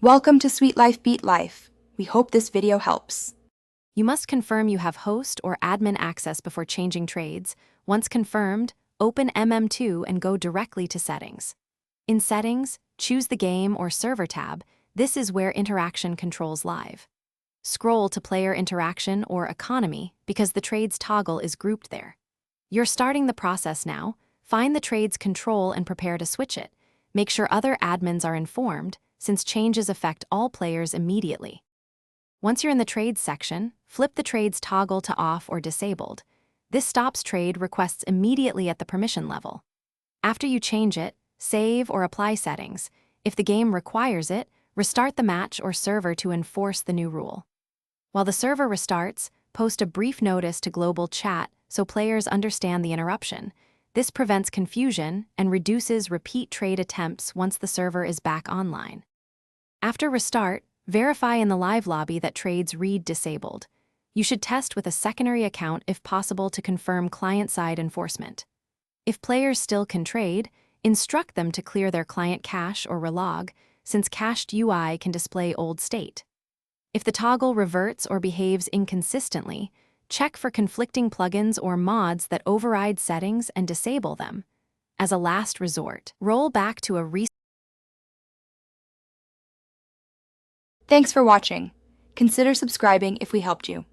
Welcome to Sweet Life Beat Life. We hope this video helps. You must confirm you have host or admin access before changing trades. Once confirmed, open Mm2 and go directly to Settings. In Settings, choose the Game or Server tab. This is where interaction controls live. Scroll to Player Interaction or Economy because the trades toggle is grouped there. You're starting the process now. Find the trades control and prepare to switch it. Make sure other admins are informed, since changes affect all players immediately. Once you're in the Trades section, flip the Trades toggle to Off or Disabled. This stops trade requests immediately at the permission level. After you change it, save or apply settings. If the game requires it, restart the match or server to enforce the new rule. While the server restarts, post a brief notice to global chat so players understand the interruption. This prevents confusion and reduces repeat trade attempts once the server is back online. After restart, verify in the live lobby that trades read disabled. You should test with a secondary account if possible to confirm client-side enforcement. If players still can trade, instruct them to clear their client cache or relog, since cached UI can display old state. If the toggle reverts or behaves inconsistently, check for conflicting plugins or mods that override settings and disable them. As a last resort, roll back to a reset. Thanks for watching. Consider subscribing if we helped you.